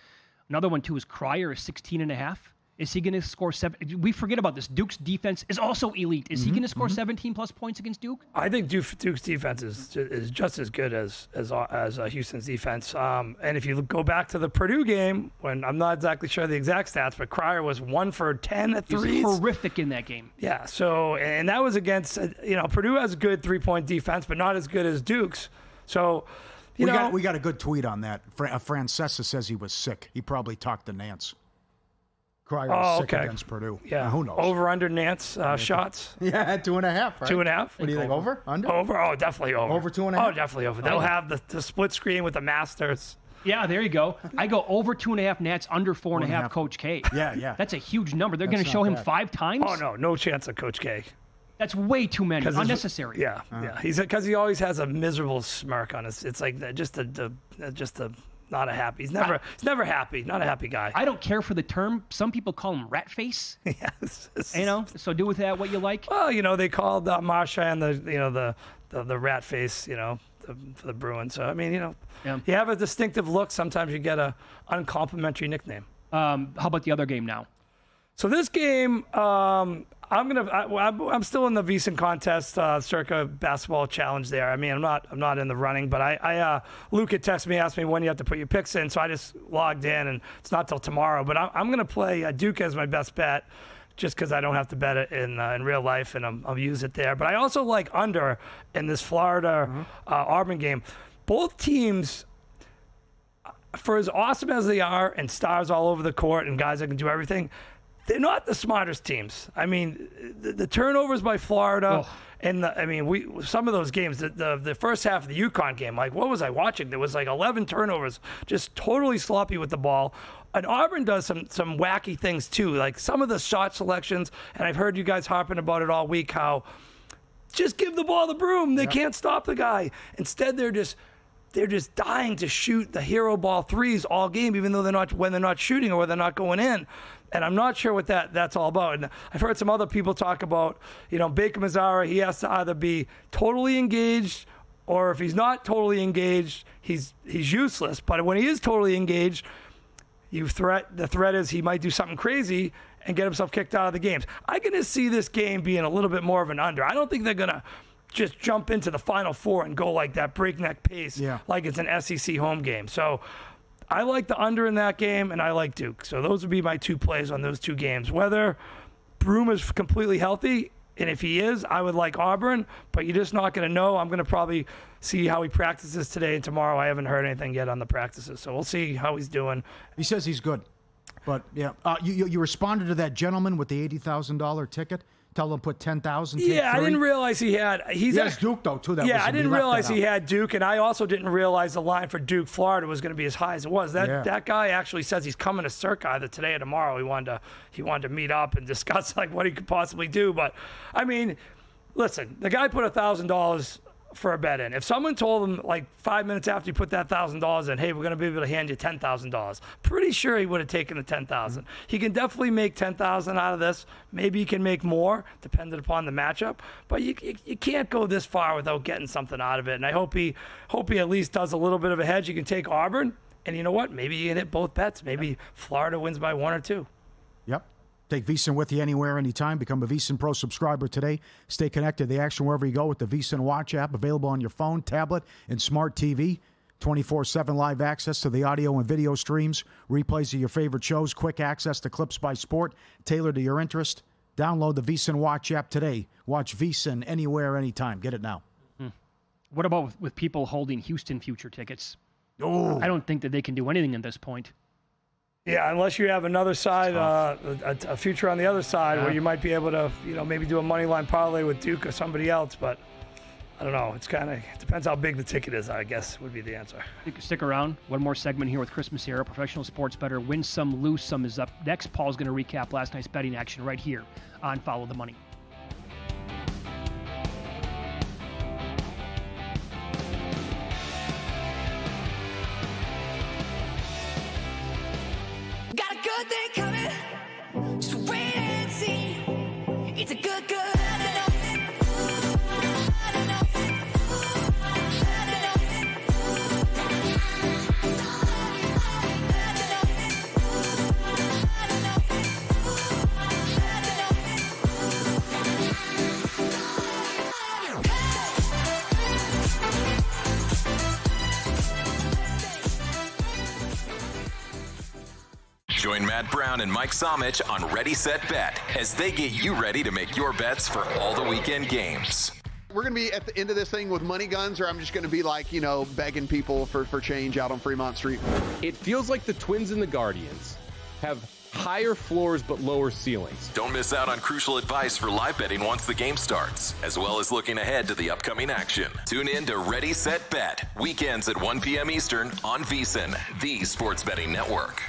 Another one too is Cryer is 16.5. Is he going to score 7? We forget about this. Duke's defense is also elite. Is he going to score 17 plus points against Duke? I think Duke's defense is just as good as Houston's defense. And if you go back to the Purdue game, when I'm not exactly sure the exact stats, but Cryer was 1 for 10 at threes. He was horrific in that game. Yeah. So, and that was against Purdue has a good 3-point defense, but not as good as Duke's. So, we got a good tweet on that. Francesa says he was sick. He probably talked to Nance. Cryer was sick against Purdue. Yeah. Who knows? Over under Nance shots. Yeah, 2.5. Right? 2.5. What do you think? Over? Under? Over. Oh, definitely over. Over 2.5. Oh, definitely over. They'll have the split screen with the Masters. Yeah, there you go. I go over 2.5 Nats, under 4.5 Coach K. Yeah. That's a huge number. They're going to show him 5 times? Oh, no chance of Coach K. That's way too many. Unnecessary. Yeah. He's because he always has a miserable smirk on his. It's like just a not a happy. He's never happy. Not a happy guy. I don't care for the term. Some people call him rat face. Yes. So do with that what you like. Well, they called Marchand the rat face. For the Bruins. So I mean, you have a distinctive look. Sometimes you get a uncomplimentary nickname. How about the other game now? So this game, I'm still in the VSiN contest, circa basketball challenge there. I mean, I'm not in the running, but Luke had texted me, asked me when you have to put your picks in, so I just logged in, and it's not till tomorrow. But I'm going to play Duke as my best bet, just because I don't have to bet it in real life, and I'll use it there. But I also like under in this Florida Auburn game. Both teams, for as awesome as they are, and stars all over the court, and guys that can do everything, they're not the smartest teams. I mean, the turnovers by Florida, and some of those games, the first half of the UConn game, like what was I watching? There was like 11 turnovers, just totally sloppy with the ball. And Auburn does some wacky things too, like some of the shot selections. And I've heard you guys harping about it all week, how just give the ball the broom. They can't stop the guy. Instead, they're just dying to shoot the hero ball threes all game, even though when they're not shooting or when they're not going in. And I'm not sure what that's all about. And I've heard some other people talk about, Baker Mazzara, he has to either be totally engaged, or if he's not totally engaged, he's useless. But when he is totally engaged, the threat is he might do something crazy and get himself kicked out of the games. I'm going to see this game being a little bit more of an under. I don't think they're going to just jump into the Final Four and go like that breakneck pace like it's an SEC home game. So I like the under in that game, and I like Duke. So those would be my 2 plays on those 2 games. Whether Broom is completely healthy, and if he is, I would like Auburn, but you're just not going to know. I'm going to probably see how he practices today and tomorrow. I haven't heard anything yet on the practices, so we'll see how he's doing. He says he's good. But, yeah, you responded to that gentleman with the $80,000 ticket? Tell him put 10,000. Yeah, I didn't realize he had. He has Duke though too. I didn't realize he had Duke, and I also didn't realize the line for Duke Florida was going to be as high as it was. That guy actually says he's coming to Circa either today or tomorrow. He wanted to meet up and discuss like what he could possibly do. But I mean, listen, the guy put $1,000 for a bet in. If someone told him like 5 minutes after you put that $1,000 in, hey, we're going to be able to hand you $10,000, pretty sure he would have taken the $10,000. He can definitely make $10,000 out of this. Maybe he can make more, depending upon the matchup. But you can't go this far without getting something out of it. And I hope he at least does a little bit of a hedge. You can take Auburn, and you know what? Maybe you can hit both bets. Maybe Florida wins by 1 or 2. Yep. Take VSiN with you anywhere, anytime. Become a VSiN Pro subscriber today. Stay connected to the action wherever you go with the VSiN Watch app, available on your phone, tablet, and smart TV. 24/7 live access to the audio and video streams, replays of your favorite shows, quick access to clips by sport, tailored to your interest. Download the VSiN Watch app today. Watch VSiN anywhere, anytime. Get it now. What about with people holding Houston future tickets? Oh, I don't think that they can do anything at this point. Yeah, unless you have another side, a future on the other side where you might be able to, maybe do a money line parlay with Duke or somebody else. But I don't know. It's it depends how big the ticket is, I guess, would be the answer. Stick around. One more segment here with Christmas era. Professional sports bettor, win some, lose some is up next. Paul's going to recap last night's betting action right here on Follow the Money. Good thing coming, just wait and see. It's a good. Join Matt Brown and Mike Somich on Ready, Set, Bet as they get you ready to make your bets for all the weekend games. We're going to be at the end of this thing with money guns, or I'm just going to be like, begging people for change out on Fremont Street. It feels like the Twins and the Guardians have higher floors but lower ceilings. Don't miss out on crucial advice for live betting once the game starts, as well as looking ahead to the upcoming action. Tune in to Ready, Set, Bet, weekends at 1 p.m. Eastern on VSiN, the sports betting network.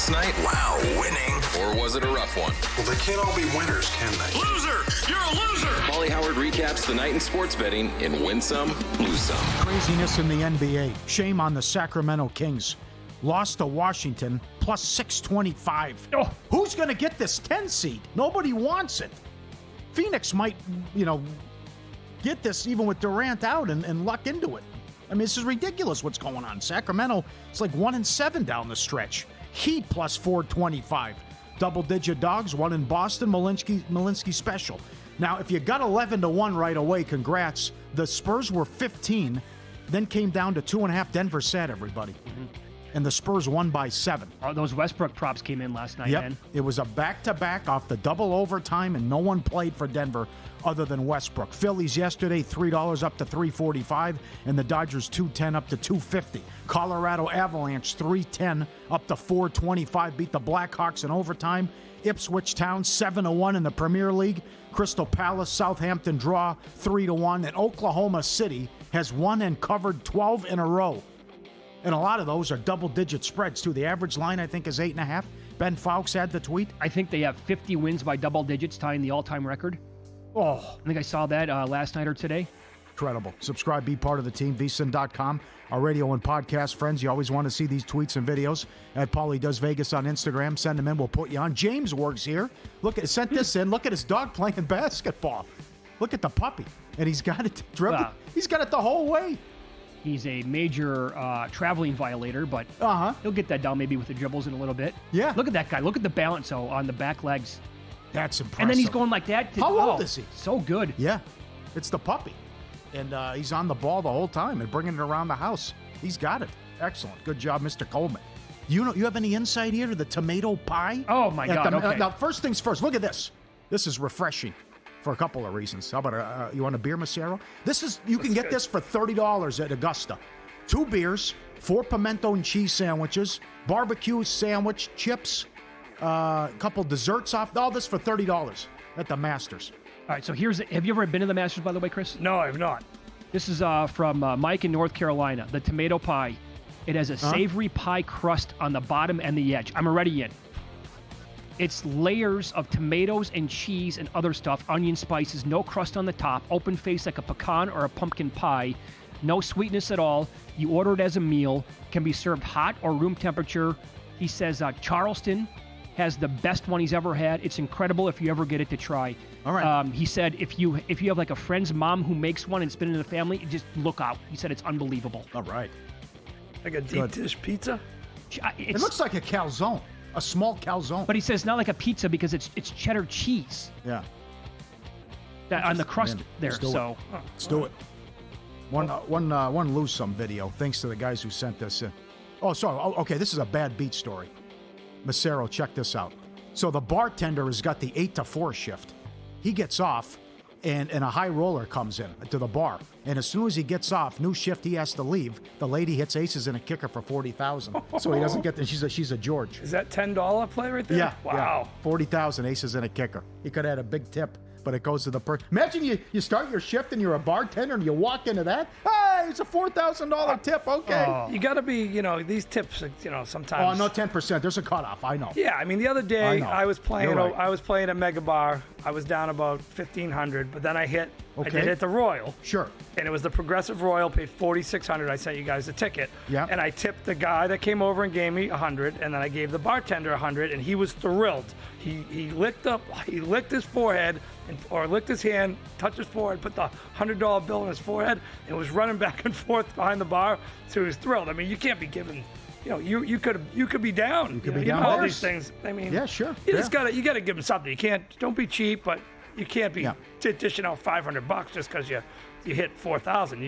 last night? Wow, winning. Or was it a rough one? Well, they can't all be winners, can they? Loser! You're a loser! Pauly Howard recaps the night in sports betting in Win Some, Lose Some. Craziness in the NBA. Shame on the Sacramento Kings. Lost to Washington, plus 625. Oh, who's going to get this 10 seed? Nobody wants it. Phoenix might, get this even with Durant out and luck into it. I mean, this is ridiculous what's going on. Sacramento, it's like 1-7 down the stretch. Heat plus 425. Double-digit dogs, one in Boston, Malinsky special. Now, if you got 11-1 right away, congrats. The Spurs were 15, then came down to 2.5. Denver sat everybody. Mm-hmm. And the Spurs won by 7. Oh, those Westbrook props came in last night, man. It was a back-to-back off the double overtime, and no one played for Denver other than Westbrook. Phillies yesterday, $3 up to $3.45, and the Dodgers $2.10 up to $2.50. Colorado Avalanche $3.10 up to $4.25, beat the Blackhawks in overtime. Ipswich Town 7-1 in the Premier League. Crystal Palace, Southampton draw 3-1, and Oklahoma City has won and covered 12 in a row. And a lot of those are double-digit spreads, too. The average line, I think, is 8.5. Ben Fowkes had the tweet. I think they have 50 wins by double digits, tying the all-time record. Oh. I think I saw that last night or today. Incredible. Subscribe, be part of the team, VSiN.com. Our radio and podcast friends, you always want to see these tweets and videos. At Pauly Does Vegas on Instagram. Send them in. We'll put you on. James works here. Sent this in. Look at his dog playing basketball. Look at the puppy. And he's got it dribbling. He's got it the whole way. He's a major traveling violator, but he'll get that down maybe with the dribbles in a little bit. Yeah. Look at that guy. Look at the balance on the back legs. That's impressive. And then he's going like that. How old is he? So good. Yeah. It's the puppy. And he's on the ball the whole time and bringing it around the house. He's got it. Excellent. Good job, Mr. Coleman. You have any insight here to the tomato pie? Oh, my God. Okay. Now, first things first. Look at this. This is refreshing. For a couple of reasons. How about you want a beer, Macero? You can get this for $30 at Augusta. 2 beers, 4 pimento and cheese sandwiches, barbecue sandwich, chips, a couple desserts off. All this for $30 at the Masters. All right, so have you ever been to the Masters, by the way, Chris? No, I have not. This is from Mike in North Carolina, the tomato pie. It has a savory pie crust on the bottom and the edge. I'm already in. It's layers of tomatoes and cheese and other stuff, onion, spices, no crust on the top, open face like a pecan or a pumpkin pie, no sweetness at all. You order it as a meal, can be served hot or room temperature. He says Charleston has the best one he's ever had. It's incredible if you ever get it to try. All right. He said if you have like a friend's mom who makes one and it's been in the family, just look out. He said it's unbelievable. All right. Like a deep dish pizza? It looks like a calzone. A small calzone. But he says not like a pizza because it's cheddar cheese. Yeah. On the crust there. Let's do it. One lose some video. Thanks to the guys who sent this in. Oh, sorry. Oh, okay, this is a bad beat story. Macero, check this out. So the bartender has got the 8 to 4 shift. He gets off, and a high roller comes in to the bar. And as soon as he gets off, new shift, he has to leave. The lady hits aces and a kicker for $40,000. So he doesn't get the, she's a George. Is that $10 play right there? Yeah. Wow. Yeah. 40,000 aces and a kicker. He could have had a big tip, but it goes to the person. Imagine you start your shift and you're a bartender and you walk into that. Hey, it's a $4,000 tip. Okay. You got to be, these tips, sometimes. Oh, no, 10%. There's a cutoff. I know. Yeah, I mean, the other day I was playing. Right. I was playing at Mega Bar. I was down about 1,500, but then I did hit the Royal. Sure. And it was the Progressive Royal. Paid $4,600. I sent you guys the ticket. Yeah. And I tipped the guy that came over and gave me $100, and then I gave the bartender $100, and he was thrilled. He licked his forehead, or licked his hand, touched his forehead, put the $100 bill on his forehead, and was running back and forth behind the bar. So he was thrilled. I mean, you can't be giving. You could be down. You could be down. All these things. I mean, yeah, sure. You just gotta give them something. Don't be cheap, but you can't be dishing out $500 just because you hit 4,000.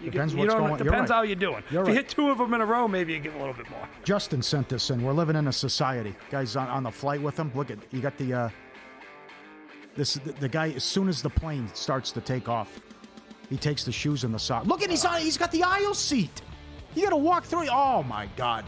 Depends what's going on. Depends how you're doing. You're if you hit 2 of them in a row, maybe you give a little bit more. Justin sent this in. We're living in a society. Guys on the flight with him. Look at you got the guy. As soon as the plane starts to take off, he takes the shoes and the socks. Look at he's got the aisle seat. You got to walk through. Oh my God,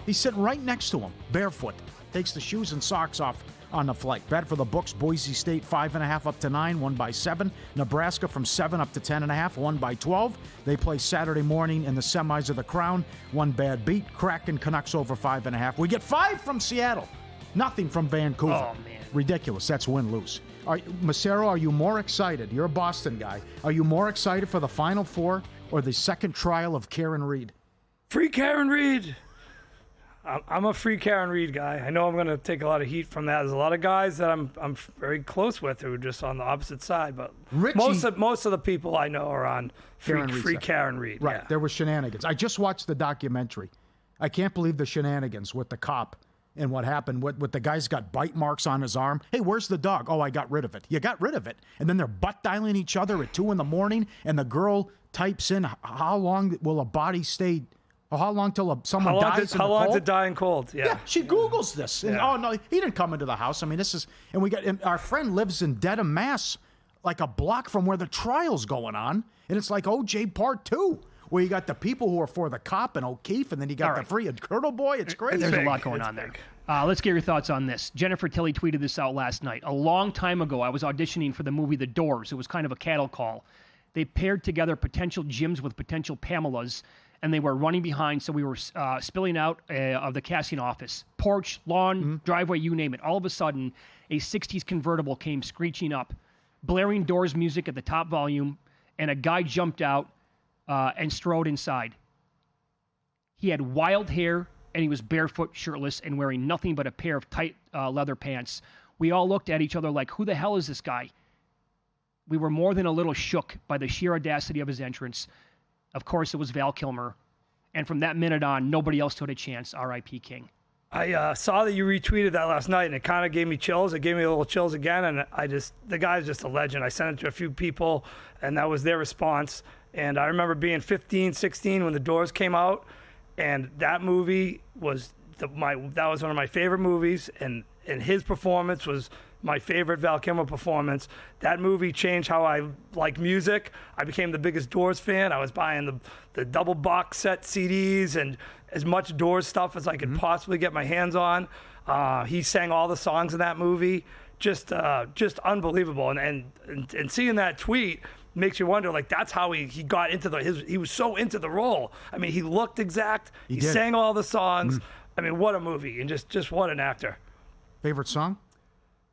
he's sitting right next to him, barefoot. Takes the shoes and socks off on the flight. Bet for the books, Boise State 5.5 up to 9, won by 7. Nebraska from 7 up to 10.5, won by 12. They play Saturday morning in the semis of the Crown. One bad beat. Kraken Canucks over 5.5. We get 5 from Seattle. Nothing from Vancouver. Oh, man. Ridiculous. That's win-lose. Macero, are you more excited? You're a Boston guy. Are you more excited for the Final Four or the second trial of Karen Reed? Free Karen Reed. I'm a free Karen Reed guy. I know I'm going to take a lot of heat from that. There's a lot of guys that I'm very close with who are just on the opposite side, but most of the people I know are on free Karen Reed. Right. Yeah. There was shenanigans. I just watched the documentary. I can't believe the shenanigans with the cop and what happened. With the guy's got bite marks on his arm. Hey, where's the dog? Oh, I got rid of it. You got rid of it. And then they're butt dialing each other at 2 a.m, and the girl types in, how long will a body stay? Or how long till someone dies in the cold? How long to die in cold? Yeah. She Googles this. And, oh, no, he didn't come into the house. I mean, this is, and our friend lives in Dedham, Mass, like a block from where the trial's going on. And it's like OJ Part 2, where you got the people who are for the cop and O'Keefe, and then you got the free and Colonel Boy. It's crazy. There's a lot going on there. Let's get your thoughts on this. Jennifer Tilly tweeted this out last night. A long time ago, I was auditioning for the movie The Doors. It was kind of a cattle call. They paired together potential Jims with potential Pamelas, and they were running behind, so we were spilling out of the casting office. Porch, lawn, driveway, you name it. All of a sudden, a 60s convertible came screeching up, blaring Doors music at the top volume, and a guy jumped out and strode inside. He had wild hair, and he was barefoot, shirtless, and wearing nothing but a pair of tight leather pants. We all looked at each other like, who the hell is this guy? We were more than a little shook by the sheer audacity of his entrance. Of course, it was Val Kilmer. And from that minute on, nobody else stood a chance. R.I.P. King. I saw that you retweeted that last night, and it kind of gave me chills. It gave me a little chills again, and the guy's just a legend. I sent it to a few people, and that was their response. And I remember being 15, 16 when The Doors came out, and that movie was that was one of my favorite movies, and his performance was my favorite Val Kilmer performance. That movie changed how I like music. I became the biggest Doors fan. I was buying the double box set CDs and as much Doors stuff as I could possibly get my hands on. He sang all the songs in that movie. Just unbelievable. And seeing that tweet makes you wonder, like, that's how he got into he was so into the role. I mean, he looked exact. He sang all the songs. I mean, what a movie, and just what an actor. Favorite song?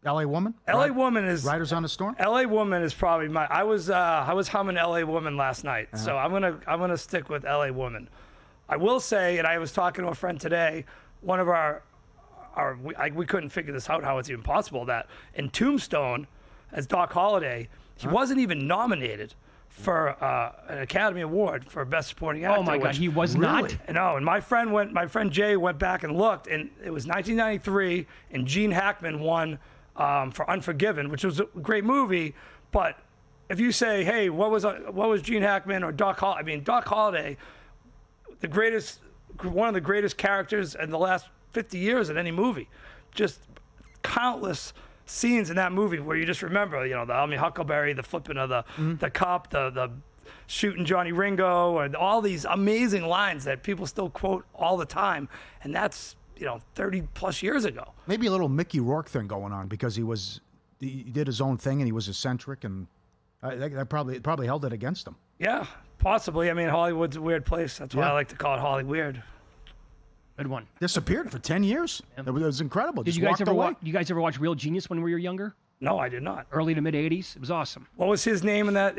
L.A. Woman? L.A. Woman is... Riders on the Storm? L.A. Woman is probably my... I was humming L.A. Woman last night, so I'm gonna stick with L.A. Woman. I will say, and I was talking to a friend today, one of we couldn't figure this out, how it's even possible, that in Tombstone, as Doc Holliday, he wasn't even nominated for an Academy Award for Best Supporting Actor. Oh my God, he was not? No, and my friend Jay went back and looked, and it was 1993, and Gene Hackman won for Unforgiven, which was a great movie. But if you say, hey, what was Gene Hackman or Doc Holliday? I mean, Doc Holliday, one of the greatest characters in the last 50 years in any movie. Just countless scenes in that movie where you just remember, the Almy Huckleberry, the flipping of the cop, the shooting Johnny Ringo, and all these amazing lines that people still quote all the time. And that's 30 plus years ago. Maybe a little Mickey Rourke thing going on because he did his own thing and he was eccentric, and that probably held it against him. Yeah, possibly. I mean, Hollywood's a weird place. That's why I like to call it Holly Weird. Good one. Disappeared for 10 years. It was incredible. Did you guys ever watch Real Genius when we were younger? No, I did not. Early to mid 80s. It was awesome. What was his name in that?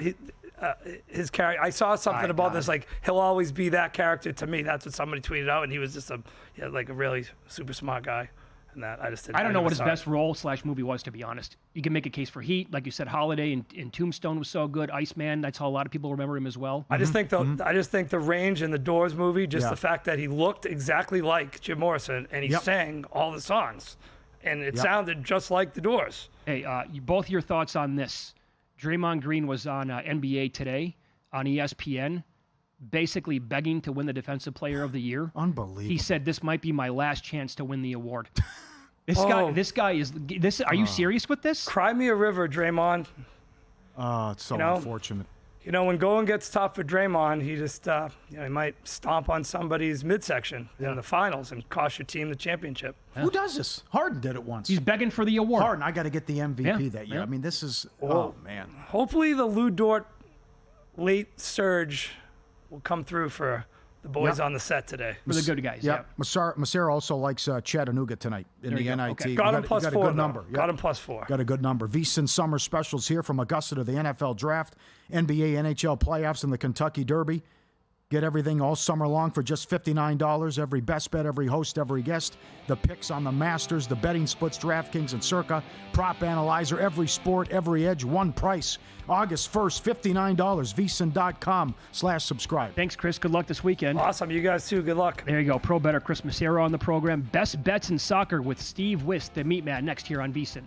His character. I saw something about this. Like, he'll always be that character to me. That's what somebody tweeted out, and he was just a really super smart guy. And that I just didn't. I don't know what his best role / movie was, to be honest. You can make a case for Heat, like you said. Holiday in Tombstone was so good. Iceman. That's how a lot of people remember him as well. I just think the range in the Doors movie, the fact that he looked exactly like Jim Morrison and he sang all the songs, and it sounded just like the Doors. Hey, both your thoughts on this. Draymond Green was on NBA Today on ESPN, basically begging to win the Defensive Player of the Year. Unbelievable. He said, "This might be my last chance to win the award." This guy is this. Are you serious with this? Cry me a river, Draymond. Oh, it's so unfortunate. when going gets tough for Draymond, he just he might stomp on somebody's midsection in the finals and cost your team the championship. Who does this? Harden did it once. He's begging for the award. Harden, I got to get the MVP that year. I mean, this is man. Hopefully the Lou Dort late surge will come through for the boys on the set today. For the good guys. Yeah. Massaro also likes Chattanooga tonight in the NIT. Okay. Got him plus 4. A good number. Got him plus 4. Got a good number. VSiN summer specials here from Augusta to the NFL draft, NBA, NHL playoffs, and the Kentucky Derby. Get everything all summer long for just $59. Every best bet, every host, every guest. The picks on the Masters, the betting splits, DraftKings and Circa. Prop analyzer, every sport, every edge, one price. August 1st, $59. VSiN.com/subscribe. Thanks, Chris. Good luck this weekend. Awesome. You guys too. Good luck. There you go. Pro bettor Chris Massaro on the program. Best bets in soccer with Steve Wist, the meat man, next here on VSiN.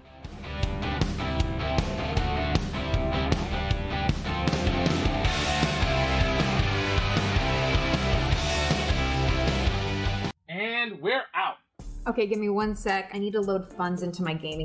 And we're out. Okay, give me 1 sec. I need to load funds into my gaming